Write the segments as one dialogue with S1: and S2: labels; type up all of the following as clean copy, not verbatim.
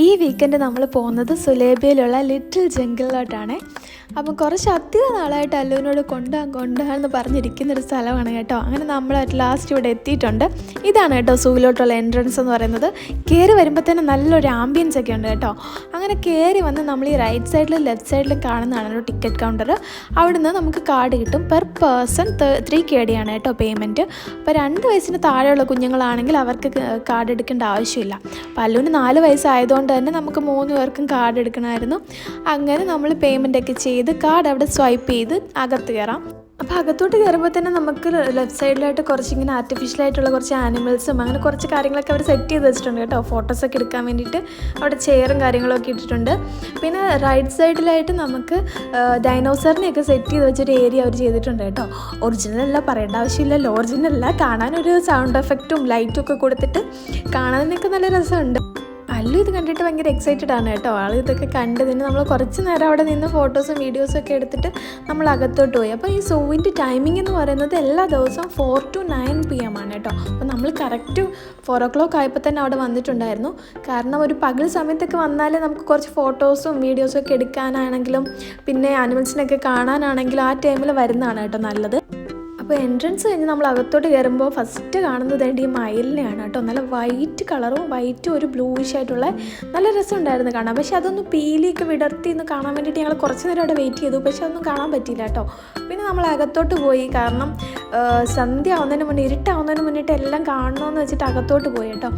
S1: ഈ വീക്കെൻഡ് നമ്മൾ പോകുന്നത് സുലേബിയയിലുള്ള ലിറ്റിൽ ജംഗിളിലോട്ടാണ്. അപ്പം കുറച്ച് അധികം നാളായിട്ട് അല്ലുവിനോട് കൊണ്ടുപോകാമെന്ന് പറഞ്ഞിരിക്കുന്നൊരു സ്ഥലമാണ് കേട്ടോ. അങ്ങനെ നമ്മൾ അറ്റ് ലാസ്റ്റ് ഇവിടെ എത്തിയിട്ടുണ്ട്. ഇതാണ് കേട്ടോ സൂവിലോട്ടുള്ള എൻട്രൻസ് എന്ന് പറയുന്നത്. കയറി വരുമ്പോൾ തന്നെ നല്ലൊരു ആംബിയൻസ് ഒക്കെ ഉണ്ട് കേട്ടോ. അങ്ങനെ കയറി വന്ന് നമ്മൾ ഈ റൈറ്റ് സൈഡിലും ലെഫ്റ്റ് സൈഡിലും കാണുന്നതാണ് ഒരു ടിക്കറ്റ് കൗണ്ടർ. അവിടുന്ന് നമുക്ക് കാർഡ് കിട്ടും. പെർ പേഴ്സൺ 3 KD ആണ് കേട്ടോ പേയ്മെൻറ്റ്. അപ്പോൾ 2 വയസ്സിന് താഴെയുള്ള കുഞ്ഞുങ്ങളാണെങ്കിൽ അവർക്ക് കാർഡ് എടുക്കേണ്ട ആവശ്യമില്ല. അപ്പോൾ അല്ലുവിന് 4 വയസ്സായതുകൊണ്ട് തന്നെ നമുക്ക് 3 പേർക്കും കാർഡ് എടുക്കണമായിരുന്നു. അങ്ങനെ നമ്മൾ പേയ്മെൻറ്റൊക്കെ ചെയ്ത് കാർഡ് അവിടെ സ്വൈപ്പ് ചെയ്ത് അകത്ത് കയറാം. അപ്പോൾ അകത്തോട്ട് കയറുമ്പോൾ തന്നെ നമുക്ക് ലെഫ്റ്റ് സൈഡിലായിട്ട് കുറച്ചിങ്ങനെ ആർട്ടിഫിഷ്യലായിട്ടുള്ള കുറച്ച് ആനിമൽസും അങ്ങനെ കുറച്ച് കാര്യങ്ങളൊക്കെ അവർ സെറ്റ് ചെയ്ത് വെച്ചിട്ടുണ്ട് കേട്ടോ. ഫോട്ടോസൊക്കെ എടുക്കാൻ വേണ്ടിയിട്ട് അവിടെ ചെയറും കാര്യങ്ങളൊക്കെ ഇട്ടിട്ടുണ്ട്. പിന്നെ റൈറ്റ് സൈഡിലായിട്ട് നമുക്ക് ഡൈനോസറിനെയൊക്കെ സെറ്റ് ചെയ്ത് വെച്ചൊരു ഏരിയ അവർ ചെയ്തിട്ടുണ്ട് കേട്ടോ. ഒറിജിനലല്ല, പറയേണ്ട ആവശ്യമില്ലല്ലോ, ഒറിജിനലല്ല. കാണാനൊരു സൗണ്ട് എഫക്റ്റും ലൈറ്റും ഒക്കെ കൊടുത്തിട്ട് കാണാനൊക്കെ നല്ല രസമുണ്ട്. അല്ലു ഇത് കണ്ടിട്ട് ഭയങ്കര എക്സൈറ്റഡ് ആണ് കേട്ടോ. ആൾ ഇതൊക്കെ കണ്ട് തന്നെ നമ്മൾ കുറച്ച് നേരം അവിടെ നിന്ന് ഫോട്ടോസും വീഡിയോസും ഒക്കെ എടുത്തിട്ട് നമ്മൾ അകത്തോട്ട് പോയി. അപ്പോൾ ഈ സൂവിൻ്റെ ടൈമിംഗ് എന്ന് പറയുന്നത് എല്ലാ ദിവസവും 4 to 9 PM ആണ് കേട്ടോ. അപ്പോൾ നമ്മൾ കറക്റ്റ് 4 o'clock ആയപ്പോൾ തന്നെ അവിടെ വന്നിട്ടുണ്ടായിരുന്നു. കാരണം ഒരു പകൽ സമയത്തൊക്കെ വന്നാലേ നമുക്ക് കുറച്ച് ഫോട്ടോസും വീഡിയോസും ഒക്കെ എടുക്കാനാണെങ്കിലും പിന്നെ ആനിമൽസിനൊക്കെ കാണാനാണെങ്കിലും ആ ടൈമിൽ വരുന്നതാണ് കേട്ടോ നല്ലത്. അപ്പോൾ എൻട്രൻസ് കഴിഞ്ഞ് നമ്മൾ അകത്തോട്ട് കയറുമ്പോൾ ഫസ്റ്റ് കാണുന്നത് ഈ മയിലിനെയാണ് കേട്ടോ. നല്ല വൈറ്റ് കളറും വൈറ്റും ഒരു ബ്ലൂയിഷ് ആയിട്ടുള്ള നല്ല രസമുണ്ടായിരുന്നു കാണാൻ. പക്ഷെ അതൊന്ന് പീലിയൊക്കെ വിടർത്തി ഒന്ന് കാണാൻ വേണ്ടിയിട്ട് ഞങ്ങൾ കുറച്ച് നേരം അവിടെ വെയിറ്റ് ചെയ്തു. പക്ഷെ അതൊന്നും കാണാൻ പറ്റിയില്ല കേട്ടോ. പിന്നെ നമ്മൾ അകത്തോട്ട് പോയി. കാരണം സന്ധ്യ ആവുന്നതിന് മുന്നേ, ഇരുട്ടാവുന്നതിന് മുന്നിട്ട് എല്ലാം കാണണമെന്ന് വെച്ചിട്ട് അകത്തോട്ട് പോയി കേട്ടോ.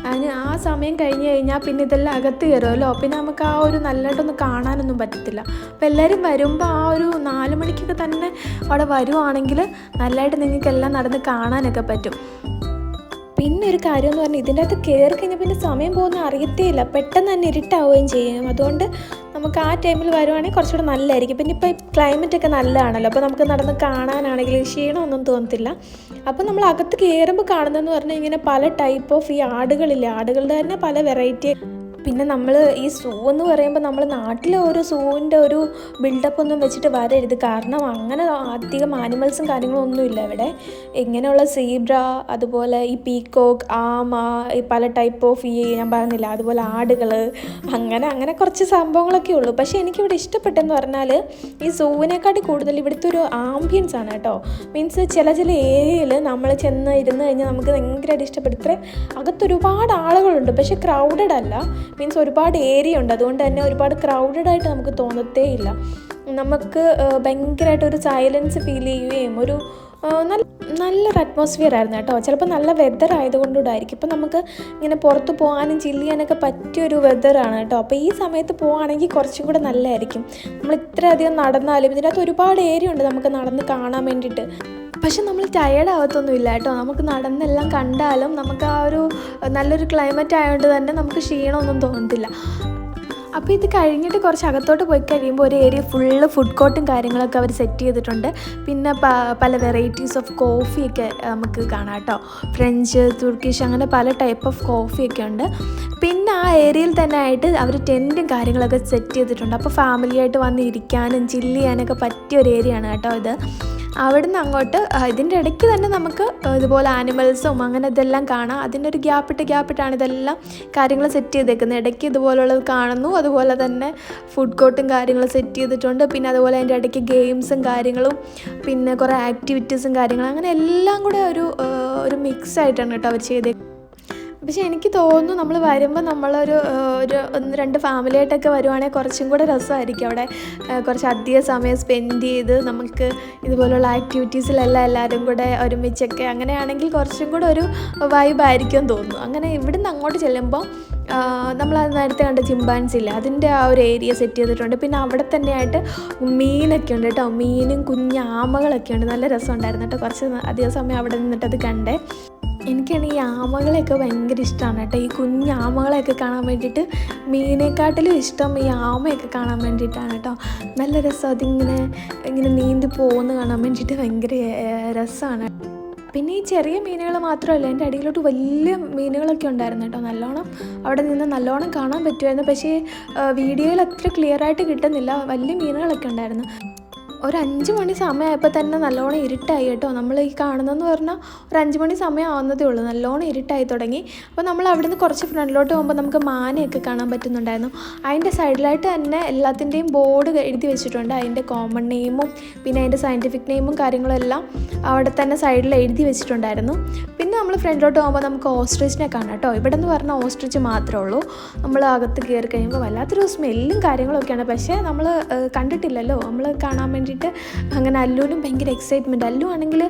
S1: അതിന് ആ സമയം കഴിഞ്ഞ് കഴിഞ്ഞാൽ പിന്നെ ഇതെല്ലാം അകത്ത് കയറുമല്ലോ. പിന്നെ നമുക്ക് ആ ഒരു നല്ലതായിട്ടൊന്നും കാണാനൊന്നും പറ്റത്തില്ല. അപ്പോൾ എല്ലാവരും വരുമ്പോൾ ആ ഒരു 4 മണിക്കൊക്കെ തന്നെ അവിടെ വരുവാണെങ്കിൽ നല്ലതായിട്ട് നിങ്ങൾക്കെല്ലാം നടന്ന് കാണാനൊക്കെ പറ്റും. പിന്നെ ഒരു കാര്യം എന്ന് പറഞ്ഞാൽ ഇതിൻ്റെ അകത്ത് കയറി കഴിഞ്ഞാൽ പിന്നെ സമയം പോകുന്ന അറിയത്തേ ഇല്ല. പെട്ടെന്ന് തന്നെ ഇരുട്ടാവുകയും ചെയ്യും. അതുകൊണ്ട് നമുക്ക് ആ ടൈമിൽ വരുവാണെങ്കിൽ കുറച്ചുകൂടെ നല്ലതായിരിക്കും. പിന്നെ ഇപ്പോൾ ക്ലൈമറ്റൊക്കെ നല്ലതാണല്ലോ. അപ്പോൾ നമുക്ക് നടന്ന് കാണാനാണെങ്കിൽ ക്ഷീണമൊന്നും തോന്നത്തില്ല. അപ്പോൾ നമ്മൾ അകത്ത് കയറുമ്പോൾ കാണുന്നതെന്ന് പറഞ്ഞാൽ ഇങ്ങനെ പല ടൈപ്പ് ഓഫ് ഈ ആടുകളില്ലേ, ആടുകളുടെ തന്നെ പല വെറൈറ്റി. പിന്നെ നമ്മൾ ഈ സൂ എന്ന് പറയുമ്പോൾ നമ്മൾ നാട്ടിലെ ഒരു സൂവിൻ്റെ ഒരു ബിൽഡപ്പ് ഒന്നും വെച്ചിട്ട് വരരുത്. കാരണം അങ്ങനെ അധികം ആനിമൽസും കാര്യങ്ങളും ഒന്നുമില്ല ഇവിടെ. ഇങ്ങനെയുള്ള സീബ്ര, അതുപോലെ ഈ പീക്കോക്ക്, ആമ, ഈ പല ടൈപ്പ് ഓഫ് ഈ ഞാൻ പറഞ്ഞില്ല, അതുപോലെ ആടുകൾ, അങ്ങനെ കുറച്ച് സംഭവങ്ങളൊക്കെ ഉള്ളൂ. പക്ഷേ എനിക്കിവിടെ ഇഷ്ടപ്പെട്ടെന്ന് പറഞ്ഞാൽ ഈ സൂവിനെക്കാട്ടി കൂടുതൽ ഇവിടുത്തെ ഒരു ആംബിയൻസ് ആണ് കേട്ടോ. മീൻസ് ചില ഏരിയയിൽ നമ്മൾ ചെന്ന് ഇരുന്ന് കഴിഞ്ഞാൽ നമുക്ക് ഭയങ്കരമായിട്ട് ഇഷ്ടപ്പെടും. ഇത്രയും അകത്തൊരുപാട് ആളുകളുണ്ട്, പക്ഷേ ക്രൗഡഡ് അല്ല. മീൻസ് ഒരുപാട് ഏരിയ ഉണ്ട്. അതുകൊണ്ട് തന്നെ ഒരുപാട് ക്രൗഡഡായിട്ട് നമുക്ക് തോന്നത്തേ ഇല്ല. നമുക്ക് ഭയങ്കരമായിട്ടൊരു സൈലൻസ് ഫീൽ ചെയ്യുകയും ഒരു നല്ലൊരു അറ്റ്മോസ്ഫിയർ ആയിരുന്നു കേട്ടോ. ചിലപ്പോൾ നല്ല വെതർ ആയതുകൊണ്ടുകൂടായിരിക്കും. ഇപ്പം നമുക്ക് ഇങ്ങനെ പുറത്ത് പോകാനും ചില്ല് ചെയ്യാനൊക്കെ പറ്റിയൊരു വെതറാണ് കേട്ടോ. അപ്പോൾ ഈ സമയത്ത് പോവുകയാണെങ്കിൽ കുറച്ചും കൂടെ നല്ലതായിരിക്കും. നമ്മൾ ഇത്രയധികം നടന്നാലും ഇതിനകത്ത് ഒരുപാട് ഏരിയ ഉണ്ട് നമുക്ക് നടന്ന് കാണാൻ വേണ്ടിയിട്ട്. പക്ഷെ നമ്മൾ ടയേർഡ് ആവത്തൊന്നുമില്ല കേട്ടോ. നമുക്ക് നടന്നെല്ലാം കണ്ടാലും നമുക്ക് ആ ഒരു നല്ലൊരു ക്ലൈമറ്റ് ആയതുകൊണ്ട് തന്നെ നമുക്ക് ക്ഷീണമൊന്നും തോന്നത്തില്ല. അപ്പോൾ ഇത് കഴിഞ്ഞിട്ട് കുറച്ച് അകത്തോട്ട് പോയി കഴിയുമ്പോൾ ഒരു ഏരിയ ഫുള്ള് ഫുഡ് കോർട്ടും കാര്യങ്ങളൊക്കെ അവർ സെറ്റ് ചെയ്തിട്ടുണ്ട്. പിന്നെ പല വെറൈറ്റീസ് ഓഫ് കോഫിയൊക്കെ നമുക്ക് കാണാം കേട്ടോ. ഫ്രഞ്ച്, തുർക്കിഷ്, അങ്ങനെ പല ടൈപ്പ് ഓഫ് കോഫിയൊക്കെ ഉണ്ട്. പിന്നെ ആ ഏരിയയിൽ തന്നെ ആയിട്ട് അവർ ടെൻറ്റും കാര്യങ്ങളൊക്കെ സെറ്റ് ചെയ്തിട്ടുണ്ട്. അപ്പോൾ ഫാമിലിയായിട്ട് വന്ന് ഇരിക്കാനും ചില്ല് ചെയ്യാനൊക്കെ പറ്റിയ ഒരു ഏരിയ ആണ് കേട്ടോ ഇത്. അവിടുന്ന് അങ്ങോട്ട് ഇതിൻ്റെ ഇടയ്ക്ക് തന്നെ നമുക്ക് ഇതുപോലെ ആനിമൽസും അങ്ങനെ ഇതെല്ലാം കാണാം. അതിൻ്റെ ഒരു ഗ്യാപ്പിട്ടാണ് ഇതെല്ലാം കാര്യങ്ങൾ സെറ്റ് ചെയ്തേക്കുന്നത്. ഇടയ്ക്ക് ഇതുപോലുള്ളത് കാണുന്നു. അതുപോലെ തന്നെ ഫുഡ് കോർട്ടും കാര്യങ്ങളും സെറ്റ് ചെയ്തിട്ടുണ്ട്. പിന്നെ അതുപോലെ അതിൻ്റെ ഇടയ്ക്ക് ഗെയിംസും കാര്യങ്ങളും പിന്നെ കുറേ ആക്ടിവിറ്റീസും കാര്യങ്ങളും അങ്ങനെ എല്ലാം കൂടെ ഒരു മിക്സ് ആയിട്ടാണ് കേട്ടോ അവർ ചെയ്തേക്കുന്നത്. പക്ഷേ എനിക്ക് തോന്നുന്നു നമ്മൾ വരുമ്പോൾ നമ്മളൊരു 1-2 ഫാമിലിയായിട്ടൊക്കെ വരുവാണെങ്കിൽ കുറച്ചും കൂടെ രസമായിരിക്കും. അവിടെ കുറച്ച് അധികം സമയം സ്പെൻഡ് ചെയ്ത് നമുക്ക് ഇതുപോലുള്ള ആക്ടിവിറ്റീസിലെല്ലാം എല്ലാവരും കൂടെ ഒരുമിച്ചൊക്കെ അങ്ങനെയാണെങ്കിൽ കുറച്ചും കൂടെ ഒരു വൈബായിരിക്കും തോന്നുന്നു. അങ്ങനെ ഇവിടുന്ന് അങ്ങോട്ട് ചെല്ലുമ്പോൾ നമ്മൾ നേരത്തെ കണ്ട ചിമ്പാൻസി ഇല്ല, അതിൻ്റെ ആ ഒരു ഏരിയ സെറ്റ് ചെയ്തിട്ടുണ്ട്. പിന്നെ അവിടെ തന്നെയായിട്ട് മീനൊക്കെ ഉണ്ട് കേട്ടോ. മീനും കുഞ്ഞാമകളൊക്കെ ഉണ്ട്. നല്ല രസമുണ്ടായിരുന്നു കേട്ടോ. കുറച്ച് അധികം സമയം അവിടെ നിന്നിട്ടത് കണ്ടേ. എനിക്കാണ് ഈ ആമകളെയൊക്കെ ഭയങ്കര ഇഷ്ടമാണ് കേട്ടോ. ഈ കുഞ്ഞാമകളെയൊക്കെ കാണാൻ വേണ്ടിയിട്ട് മീനെക്കാട്ടിലും ഇഷ്ടം ഈ ആമയൊക്കെ കാണാൻ വേണ്ടിയിട്ടാണ് കേട്ടോ. നല്ല രസം. ഇങ്ങനെ നീന്തി പോകുന്ന കാണാൻ വേണ്ടിയിട്ട് ഭയങ്കര രസമാണ്. പിന്നെ ഈ ചെറിയ മീനുകൾ മാത്രമല്ല, എൻ്റെ അടിയിലോട്ട് വലിയ മീനുകളൊക്കെ ഉണ്ടായിരുന്നു കേട്ടോ. അവിടെ നിന്ന് നല്ലോണം കാണാൻ പറ്റുമായിരുന്നു. പക്ഷേ വീഡിയോയിൽ അത്ര ക്ലിയർ ആയിട്ട് കിട്ടുന്നില്ല. വലിയ മീനുകളൊക്കെ ഉണ്ടായിരുന്നു. ഒരു 5 മണി സമയമായപ്പോൾ തന്നെ നല്ലോണം ഇരുട്ടായി കേട്ടോ. നമ്മൾ ഈ കാണുന്നതെന്ന് പറഞ്ഞാൽ ഒരു 5 മണി സമയം ആവുന്നതേ ഉള്ളൂ, നല്ലോണം ഇരുട്ടായി തുടങ്ങി. അപ്പോൾ നമ്മൾ അവിടെ നിന്ന് കുറച്ച് ഫ്രണ്ടിലോട്ട് പോകുമ്പോൾ നമുക്ക് മാനയൊക്കെ കാണാൻ പറ്റുന്നുണ്ടായിരുന്നു. അതിൻ്റെ സൈഡിലായിട്ട് തന്നെ എല്ലാത്തിൻ്റെയും ബോർഡ് എഴുതി വെച്ചിട്ടുണ്ട്. അതിൻ്റെ കോമൺ നെയിമും പിന്നെ അതിൻ്റെ സയൻറ്റിഫിക് നെയിമും കാര്യങ്ങളും എല്ലാം അവിടെ തന്നെ സൈഡിൽ എഴുതി വെച്ചിട്ടുണ്ടായിരുന്നു. പിന്നെ നമ്മൾ ഫ്രണ്ടിലോട്ട് പോകുമ്പോൾ നമുക്ക് ഓസ്ട്രിച്ചിനെ കാണാം കേട്ടോ. ഇവിടെ നിന്ന് പറഞ്ഞാൽ ഓസ്ട്രിച്ച് മാത്രമേ ഉള്ളൂ. നമ്മൾ അകത്ത് കയറി കഴിയുമ്പോൾ വല്ലാത്തൊരു സ്മെല്ലും കാര്യങ്ങളൊക്കെയാണ്. പക്ഷേ നമ്മൾ കണ്ടിട്ടില്ലല്ലോ, നമ്മൾ കാണാൻ വേണ്ടിയിട്ട് അങ്ങനെ അല്ലുവിനും ഭയങ്കര എക്സൈറ്റ്മെൻറ്റ്. അല്ലു ആണെങ്കിൽ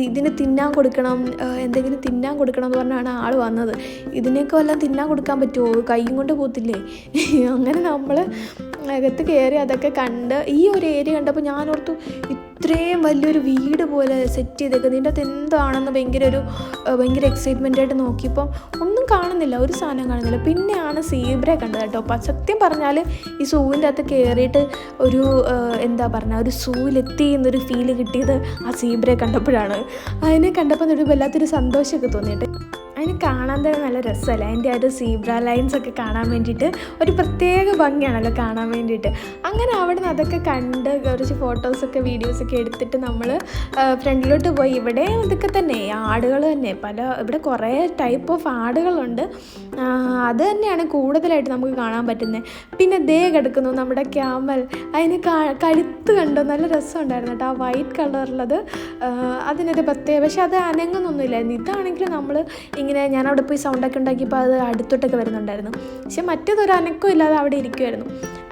S1: ഇതിന് തിന്നാൻ കൊടുക്കണം, എന്തെങ്കിലും തിന്നാൻ കൊടുക്കണം എന്ന് പറഞ്ഞാണ് ആൾ വന്നത്. ഇതിനൊക്കെ വല്ലതും തിന്നാൻ കൊടുക്കാൻ പറ്റുമോ, കൈയും കൊണ്ട് പോത്തില്ലേ? അങ്ങനെ നമ്മൾ അകത്ത് കയറി അതൊക്കെ കണ്ട് ഈ ഒരു ഏരിയ കണ്ടപ്പോൾ ഞാനോർത്തു ഇത്രയും വലിയൊരു വീട് പോലെ സെറ്റ് ചെയ്തേക്കുന്നത്, ഇതിൻ്റെ അകത്ത് എന്താണെന്ന് ഭയങ്കര എക്സൈറ്റ്മെൻ്റ് ആയിട്ട് നോക്കിയപ്പോൾ ഒന്നും കാണുന്നില്ല, ഒരു സാധനം കാണുന്നില്ല. പിന്നെയാണ് സീബ്രയെ കണ്ടത് കേട്ടോ. അപ്പം സത്യം പറഞ്ഞാൽ ഈ സൂവിൻ്റെ അകത്ത് കയറിയിട്ട് ഒരു ഒരു സൂവിലെത്തി എന്നൊരു ഫീല് കിട്ടിയത് ആ സീബ്രയെ കണ്ടപ്പോഴാണ്. അതിനെ കണ്ടപ്പോൾ ഒരു വല്ലാത്തൊരു സന്തോഷമൊക്കെ തോന്നിയിട്ട് അതിന് കാണാൻ തന്നെ നല്ല രസമല്ലേ. അതിൻ്റെ ആ ഒരു സീബ്ര ലൈൻസൊക്കെ കാണാൻ വേണ്ടിയിട്ട് ഒരു പ്രത്യേക ഭംഗിയാണല്ലോ കാണാൻ വേണ്ടിയിട്ട്. അങ്ങനെ അവിടെ നിന്ന് അതൊക്കെ കണ്ട് കുറച്ച് ഫോട്ടോസൊക്കെ വീഡിയോസൊക്കെ എടുത്തിട്ട് നമ്മൾ ഫ്രണ്ടിലോട്ട് പോയി. ഇവിടെ ഇതൊക്കെ തന്നെ ആടുകൾ തന്നെ, ഇവിടെ കുറേ ടൈപ്പ് ഓഫ് ആടുകളുണ്ട്. അത് തന്നെയാണ് കൂടുതലായിട്ട് നമുക്ക് കാണാൻ പറ്റുന്നത്. പിന്നെ ദേ കിടക്കുന്നു നമ്മുടെ ക്യാമൽ. അതിന് കഴുത്ത് കണ്ടോ, നല്ല രസമുണ്ടായിരുന്നു കേട്ടോ. ആ വൈറ്റ് കളറുള്ളത് അതിനൊരു പ്രത്യേക, പക്ഷെ അത് അനങ്ങുന്നൊന്നുമില്ലായിരുന്നു. ഇതാണെങ്കിൽ നമ്മൾ ഇങ്ങനെ ഞാനവിടെ പോയി സൗണ്ടൊക്കെ ഉണ്ടാക്കിയപ്പോൾ അത് അടുത്തോട്ടൊക്കെ വരുന്നുണ്ടായിരുന്നു. പക്ഷെ മറ്റേതൊരു അനക്കവും ഇല്ലാതെ അവിടെ ഇരിക്കുമായിരുന്നു.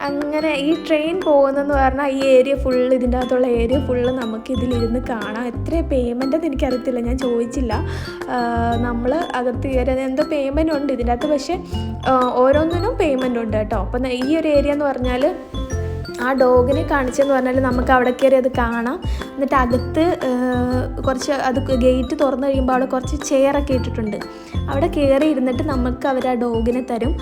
S1: അങ്ങനെ ഈ ട്രെയിൻ പോകുന്നതെന്ന് പറഞ്ഞാൽ ഈ ഏരിയ ഫുള്ള്, ഇതിൻ്റെ അകത്തുള്ള ഏരിയ ഫുള്ള് നമുക്ക് ഇതിലിരുന്ന് കാണാം. എത്ര പേയ്മെൻ്റ് എന്ന് എനിക്കറിയത്തില്ല, ഞാൻ ചോദിച്ചില്ല. നമ്മൾ അകത്ത് കയറി എന്തോ പേയ്മെൻ്റ് ഉണ്ട് ഇതിൻ്റെ അകത്ത്, പക്ഷേ ഓരോന്നിനും പേയ്മെൻ്റ് ഉണ്ട് കേട്ടോ. അപ്പം ഈ ഒരു ഏരിയ എന്ന് പറഞ്ഞാൽ ആ ഡോഗിനെ കാണിച്ചെന്ന് പറഞ്ഞാൽ നമുക്ക് അവിടെ കയറി അത് കാണാം. എന്നിട്ട് അകത്ത് കുറച്ച് അത് ഗേറ്റ് തുറന്നു കഴിയുമ്പോൾ അവിടെ കുറച്ച് ചെയറൊക്കെ ഇട്ടിട്ടുണ്ട്. അവിടെ കയറി ഇരുന്നിട്ട് നമുക്ക് അവർ ആ ഡോഗിനെ തരും.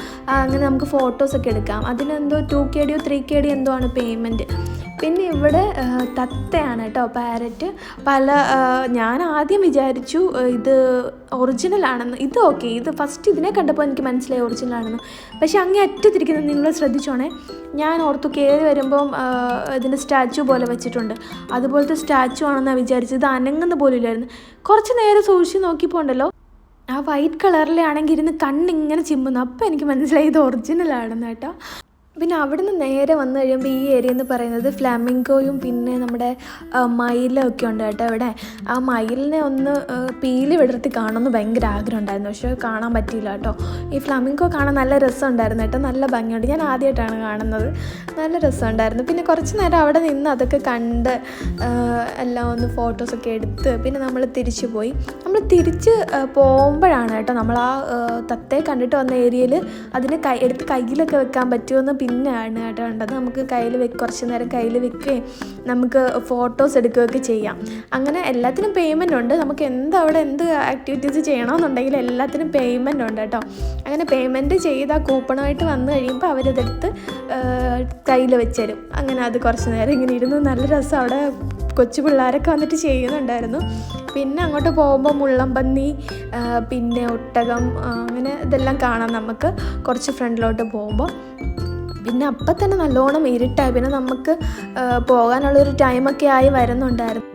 S1: അങ്ങനെ നമുക്ക് ഫോട്ടോസൊക്കെ എടുക്കാം. അതിനെന്തോ 2KD 3KD എന്തോ ആണ് പേയ്മെൻറ്റ്. പിന്നെ ഇവിടെ തത്തയാണ് കേട്ടോ, പാരറ്റ്. ഞാൻ ആദ്യം വിചാരിച്ചു ഇത് ഒറിജിനലാണെന്ന്. ഇത് ഓക്കെ, ഇത് ഫസ്റ്റ് ഇതിനെ കണ്ടപ്പോൾ എനിക്ക് മനസ്സിലായി ഒറിജിനലാണെന്ന്. പക്ഷെ അങ്ങേ അറ്റത്തിരിക്കുന്നത് നിങ്ങൾ ശ്രദ്ധിച്ചോണേ. ഞാൻ ഓർത്തു കയറി വരുമ്പം ഇതിൻ്റെ സ്റ്റാച്ചു പോലെ വെച്ചിട്ടുണ്ട്, അതുപോലത്തെ സ്റ്റാച്ചു ആണെന്നാണ് വിചാരിച്ചത്. ഇത് അനങ്ങുന്ന പോലും ഇല്ലായിരുന്നു. കുറച്ച് നേരം സൂക്ഷിച്ച് നോക്കിയപ്പോൾ ഉണ്ടല്ലോ, ആ വൈറ്റ് കളറിലെ ആണെങ്കിൽ ഇരുന്ന് കണ്ണിങ്ങനെ ചിമ്മുന്നു. അപ്പോൾ എനിക്ക് മനസ്സിലായി ഇത് ഒറിജിനലാണെന്ന് കേട്ടോ. പിന്നെ അവിടുന്ന് നേരെ വന്നു കഴിയുമ്പോൾ ഈ ഏരിയ എന്ന് പറയുന്നത് ഫ്ലാമിംഗോയും പിന്നെ നമ്മുടെ മയിലൊക്കെ ഉണ്ട് കേട്ടോ. ഇവിടെ ആ മയിലിനെ ഒന്ന് പീലി വിടർത്തി കാണുമെന്ന് ഭയങ്കര ആഗ്രഹം ഉണ്ടായിരുന്നു, പക്ഷേ കാണാൻ പറ്റിയില്ല കേട്ടോ. ഈ ഫ്ലാമിംഗോ കാണാൻ നല്ല രസമുണ്ടായിരുന്നു കേട്ടോ, നല്ല ഭംഗിയുണ്ട്. ഞാൻ ആദ്യമായിട്ടാണ് കാണുന്നത്, നല്ല രസമുണ്ടായിരുന്നു. പിന്നെ കുറച്ച് നേരം അവിടെ നിന്ന് അതൊക്കെ കണ്ട് എല്ലാം ഒന്ന് ഫോട്ടോസൊക്കെ എടുത്ത് പിന്നെ നമ്മൾ തിരിച്ചു പോയി. നമ്മൾ തിരിച്ച് പോകുമ്പോഴാണ് കേട്ടോ നമ്മൾ ആ തത്തയെ കണ്ടിട്ട് വന്ന ഏരിയയിൽ അതിനെ എടുത്ത് കയ്യിലൊക്കെ വെക്കാൻ പറ്റുമെന്ന് പിന്നെയാണ് കേട്ടോ കണ്ടത്. നമുക്ക് കുറച്ച് നേരം കയ്യിൽ വെക്കുകയും നമുക്ക് ഫോട്ടോസ് എടുക്കുകയൊക്കെ ചെയ്യാം. അങ്ങനെ എല്ലാത്തിനും പേയ്മെൻ്റ് ഉണ്ട്. നമുക്ക് അവിടെ എന്ത് ആക്ടിവിറ്റീസ് ചെയ്യണമെന്നുണ്ടെങ്കിൽ എല്ലാത്തിനും പേയ്മെൻ്റ് ഉണ്ട് കേട്ടോ. അങ്ങനെ പേയ്മെൻറ്റ് ചെയ്ത് ആ കൂപ്പണായിട്ട് വന്നു കഴിയുമ്പോൾ അവരതെടുത്ത് കയ്യിൽ വെച്ചുതരും. അങ്ങനെ അത് കുറച്ച് നേരം ഇങ്ങനെ ഇരുന്ന് നല്ല രസം. അവിടെ കൊച്ചു പിള്ളേരൊക്കെ വന്നിട്ട് ചെയ്യുന്നുണ്ടായിരുന്നു. പിന്നെ അങ്ങോട്ട് പോകുമ്പോൾ മുള്ളംപന്നി പിന്നെ ഒട്ടകം അങ്ങനെ ഇതെല്ലാം കാണാം നമുക്ക് കുറച്ച് ഫ്രണ്ടിലോട്ട് പോകുമ്പോൾ. പിന്നെ അപ്പം തന്നെ നല്ലോണം ഇരുട്ടായി. പിന്നെ നമുക്ക് പോകാനുള്ളൊരു ടൈമൊക്കെ ആയി വരുന്നുണ്ടായിരുന്നു.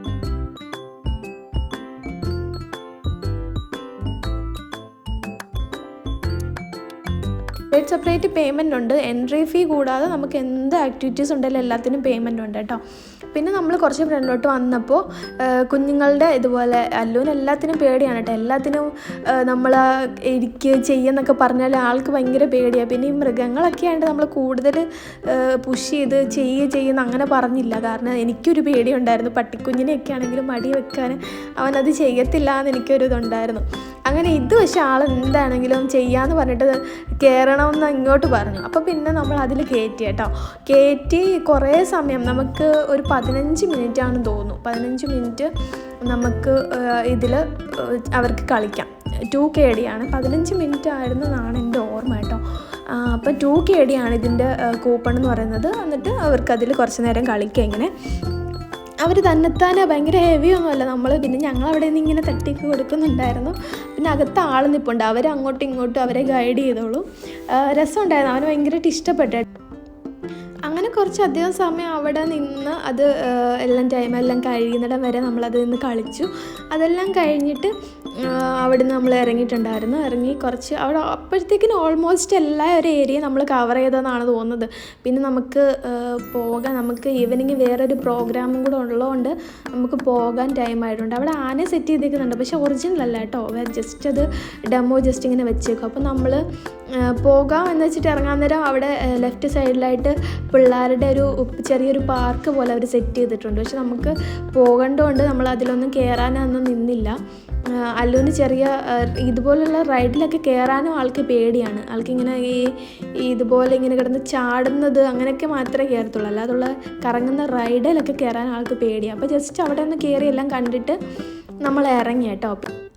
S1: സെപ്പറേറ്റ് പേയ്മെൻ്റ് ഉണ്ട്. എൻട്രി ഫീ കൂടാതെ നമുക്ക് എന്ത് ആക്ടിവിറ്റീസ് ഉണ്ടെങ്കിലും എല്ലാത്തിനും പേയ്മെൻ്റ് ഉണ്ട് കേട്ടോ. പിന്നെ നമ്മൾ കുറച്ച് ഫ്രണ്ടിലോട്ട് വന്നപ്പോൾ കുഞ്ഞുങ്ങളുടെ ഇതുപോലെ അല്ലുവിന് എല്ലാത്തിനും പേടിയാണ് കേട്ടോ. എല്ലാത്തിനും നമ്മൾ ചെയ്യുന്നൊക്കെ പറഞ്ഞാൽ ആൾക്ക് ഭയങ്കര പേടിയാണ്. പിന്നെ ഈ മൃഗങ്ങളൊക്കെ ആയിട്ട് നമ്മൾ കൂടുതൽ പുഷ് ചെയ്ത് ചെയ്യുന്ന അങ്ങനെ പറഞ്ഞില്ല. കാരണം എനിക്കൊരു പേടിയുണ്ടായിരുന്നു. പട്ടിക്കുഞ്ഞിനെയൊക്കെ ആണെങ്കിലും മടി വെക്കാൻ അവനത് ചെയ്യത്തില്ല എന്ന് എനിക്കൊരിതുണ്ടായിരുന്നു. അങ്ങനെ ഇത് പക്ഷേ ആൾ എന്താണെങ്കിലും ചെയ്യാമെന്ന് പറഞ്ഞിട്ട് കയറണമെന്ന് ഇങ്ങോട്ട് പറഞ്ഞു. അപ്പോൾ പിന്നെ നമ്മൾ അതിൽ കയറ്റി കേട്ടോ. കയറ്റി കുറേ സമയം, നമുക്ക് ഒരു 15 മിനിറ്റാണെന്ന് തോന്നുന്നു. 15 മിനിറ്റ് നമുക്ക് ഇതിൽ അവർക്ക് കളിക്കാം. 2KD ആണ്, 15 മിനിറ്റ് ആയിരുന്നതാണ് എൻ്റെ ഓർമ്മ കേട്ടോ. അപ്പോൾ 2KD ആണ് ഇതിൻ്റെ കൂപ്പൺ എന്ന് പറയുന്നത്. എന്നിട്ട് അവർക്കതിൽ കുറച്ച് നേരം കളിക്കുക. ഇങ്ങനെ അവർ തന്നെത്താനെ ഭയങ്കര ഹെവിയൊന്നുമല്ല നമ്മൾ. പിന്നെ ഞങ്ങളവിടെ നിന്ന് ഇങ്ങനെ തട്ടിക്ക് കൊടുക്കുന്നുണ്ടായിരുന്നു. പിന്നെ അകത്ത് ആൾ നിൽപ്പുണ്ട്, അവർ അങ്ങോട്ടും ഇങ്ങോട്ടും അവരെ ഗൈഡ് ചെയ്തോളൂ. രസമുണ്ടായിരുന്നു, അവന് ഭയങ്കരമായിട്ട് ഇഷ്ടപ്പെട്ടു. അങ്ങനെ കുറച്ചധികം സമയം അവിടെ നിന്ന് അത് എല്ലാം കഴിയുന്നിടം വരെ നമ്മളത് നിന്ന് കളിച്ചു. അതെല്ലാം കഴിഞ്ഞിട്ട് അവിടുന്ന് നമ്മൾ ഇറങ്ങി കുറച്ച് അവിടെ അപ്പോഴത്തേക്കിനും ഓൾമോസ്റ്റ് എല്ലാ ഒരു ഏരിയ നമ്മൾ കവർ ചെയ്തതെന്നാണ് തോന്നുന്നത്. പിന്നെ നമുക്ക് നമുക്ക് ഈവനിങ് വേറൊരു പ്രോഗ്രാമും കൂടെ ഉള്ളതുകൊണ്ട് നമുക്ക് പോകാൻ ടൈം ആയിട്ടുണ്ട്. അവിടെ ആന സെറ്റ് ചെയ്തിരിക്കുന്നുണ്ട്, പക്ഷേ ഒറിജിനൽ അല്ല കേട്ടോ, ജസ്റ്റ് അത് ഡെമോ ജസ്റ്റ് ഇങ്ങനെ വെച്ചേക്കും. അപ്പോൾ നമ്മൾ പോകാം എന്ന് വെച്ചിട്ട് ഇറങ്ങാൻ നേരം അവിടെ ലെഫ്റ്റ് സൈഡിലായിട്ട് പിള്ളേരുടെ ഒരു ചെറിയൊരു പാർക്ക് പോലെ അവർ സെറ്റ് ചെയ്തിട്ടുണ്ട്. പക്ഷെ നമുക്ക് പോകേണ്ടതുകൊണ്ട് നമ്മൾ അതിലൊന്നും കയറാനൊന്നും നിന്നില്ല. അല്ലുവിന് ചെറിയ ഇതുപോലുള്ള റൈഡിലൊക്കെ കയറാനും ആൾക്ക് പേടിയാണ്. ആൾക്കിങ്ങനെ ഇതുപോലെ ഇങ്ങനെ കിടന്ന് ചാടുന്നത് അങ്ങനെയൊക്കെ മാത്രമേ കയറത്തുള്ളൂ, അല്ലാതുള്ള കറങ്ങുന്ന റൈഡിലൊക്കെ കയറാൻ ആൾക്ക് പേടിയാണ്. അപ്പോൾ ജസ്റ്റ് അവിടെ ഒന്ന് കയറി എല്ലാം കണ്ടിട്ട് നമ്മൾ ഇറങ്ങി കേട്ടോ.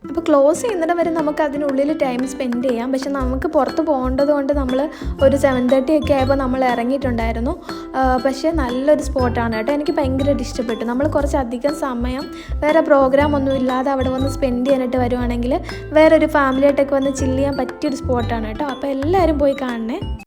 S1: അപ്പോൾ ക്ലോസ് ചെയ്യുന്നിടം വരെ നമുക്ക് അതിനുള്ളിൽ ടൈം സ്പെൻഡ് ചെയ്യാം. പക്ഷെ നമുക്ക് പുറത്ത് പോകേണ്ടത് കൊണ്ട് നമ്മൾ ഒരു 7:30 ഒക്കെ ആയപ്പോൾ നമ്മൾ ഇറങ്ങിയിട്ടുണ്ടായിരുന്നു. പക്ഷേ നല്ലൊരു സ്പോട്ടാണ് കേട്ടോ, എനിക്ക് ഭയങ്കരമായിട്ട് ഇഷ്ടപ്പെട്ടു. നമ്മൾ കുറച്ചധികം സമയം വേറെ പ്രോഗ്രാം ഒന്നും ഇല്ലാതെ അവിടെ വന്ന് സ്പെൻഡ് ചെയ്യാനായിട്ട് വരുവാണെങ്കിൽ വേറൊരു ഫാമിലിയായിട്ടൊക്കെ വന്ന് ചില്ല് ചെയ്യാൻ പറ്റിയൊരു സ്പോട്ടാണ് കേട്ടോ. അപ്പോൾ എല്ലാവരും പോയി കാണണേ.